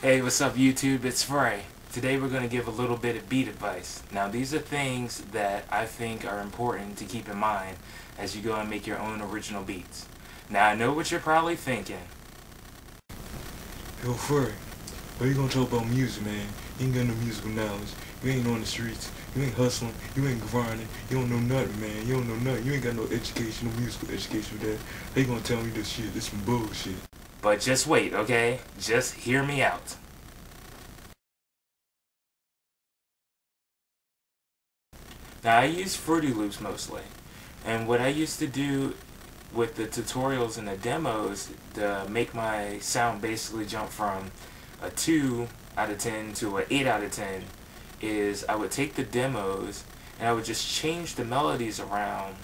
Hey, what's up YouTube? It's Frey. Today we're going to give a little bit of beat advice. Now these are things that I think are important to keep in mind as you go and make your own original beats. Now I know what you're probably thinking. Yo, Frey, why you gonna talk about music, man? You ain't got no musical knowledge. You ain't on the streets. You ain't hustling. You ain't grinding. You don't know nothing, man. You don't know nothing. You ain't got no education, no musical education for that. They gonna tell me this shit. This some bullshit. But just wait, okay? Just hear me out. Now I use Fruity Loops mostly, and what I used to do with the tutorials and the demos to make my sound basically jump from a 2 out of 10 to an 8 out of 10 is I would take the demos and I would just change the melodies around,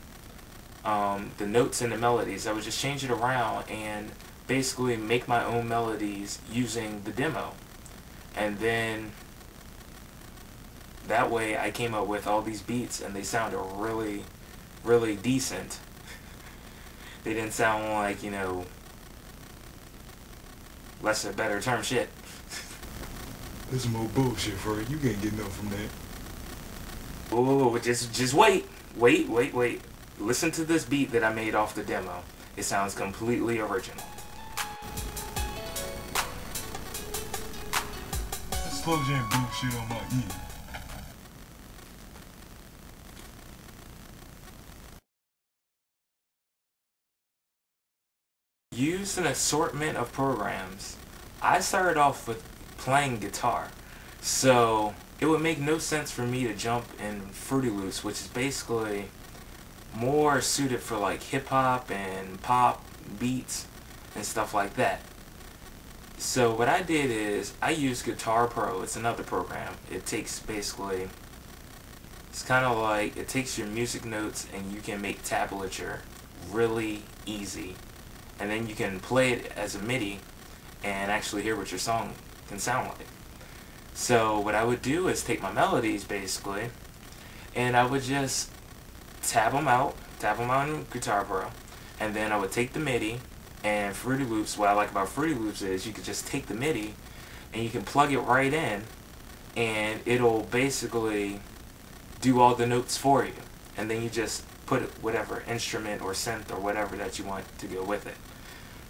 the notes and the melodies. I would just change it around and basically make my own melodies using the demo, and then that way I came up with all these beats and they sounded really, really decent. They didn't sound like, you know, less or better term shit. This is more bullshit, Frey. You can't get nothing from that. Whoa, just wait. Wait. Listen to this beat that I made off the demo. It sounds completely original. That slow jam bullshit on my ear. Use an assortment of programs. I started off with playing guitar, so it would make no sense for me to jump in Fruity Loops, which is basically more suited for like hip-hop and pop beats and stuff like that. So what I did is I used Guitar Pro. It's another program. It takes basically, it's kind of like it takes your music notes and you can make tablature really easy, and then you can play it as a MIDI and actually hear what your song can sound like. So what I would do is take my melodies basically, and I would just tab them out in Guitar Pro, and then I would take the MIDI and Fruity Loops. What I like about Fruity Loops is you can just take the MIDI and you can plug it right in, and it'll basically do all the notes for you, and then you just put whatever instrument or synth or whatever that you want to go with it.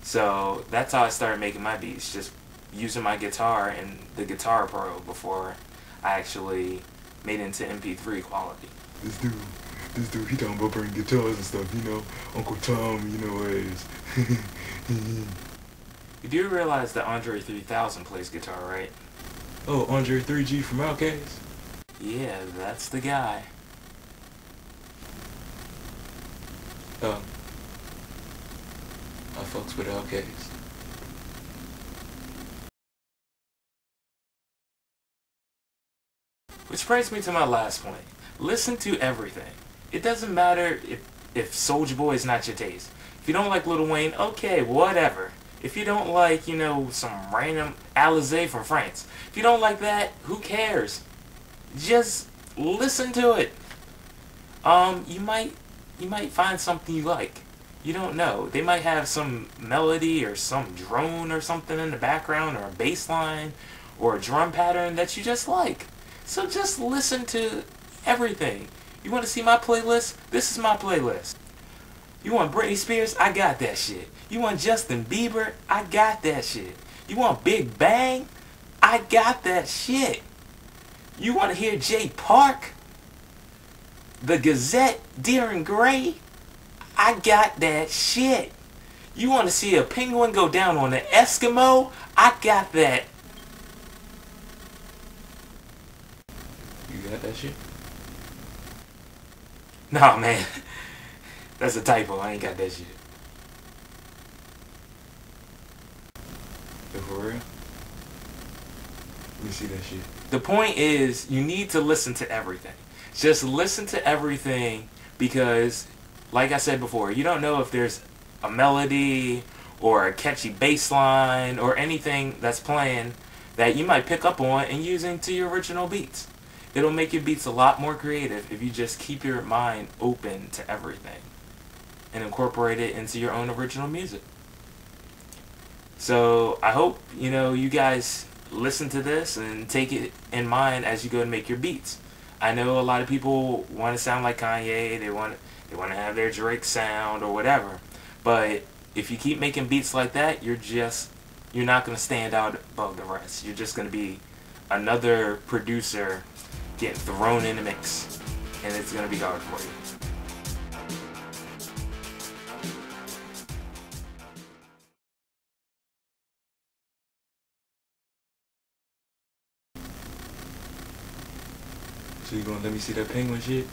So that's how I started making my beats, just using my guitar and the Guitar Pro before I actually made it into MP3 quality. This dude, he talking about bringing guitars and stuff, you know, Uncle Tom, you know what it is. You do realize that Andre 3000 plays guitar, right? Oh, Andre 3G from Outkast? Yeah, that's the guy. I fucks with Outkast. Which brings me to my last point. Listen to everything. It doesn't matter if Soulja Boy is not your taste. If you don't like Lil Wayne, okay, whatever. If you don't like, you know, some random Alizé from France, if you don't like that, who cares? Just listen to it. You might find something you like. You don't know. They might have some melody or some drone or something in the background, or a bass line or a drum pattern that you just like. So just listen to everything. You want to see my playlist? This is my playlist. You want Britney Spears? I got that shit. You want Justin Bieber? I got that shit. You want Big Bang? I got that shit. You want to hear Jay Park? The Gazette, Deering Gray? I got that shit. You want to see a penguin go down on an Eskimo? I got that. You got that shit? Nah, man. That's a typo. I ain't got that shit. For real? Let me see that shit. The point is, you need to listen to everything. Just listen to everything, because, like I said before, you don't know if there's a melody or a catchy bass line or anything that's playing that you might pick up on and use into your original beats. It'll make your beats a lot more creative if you just keep your mind open to everything and incorporate it into your own original music. So I hope, you guys listen to this and take it in mind as you go and make your beats. I know a lot of people want to sound like Kanye, they want to have their Drake sound or whatever. But if you keep making beats like that, you're not going to stand out above the rest. You're just going to be another producer getting thrown in the mix, and it's going to be hard for you. So you gonna let me see that penguin shit?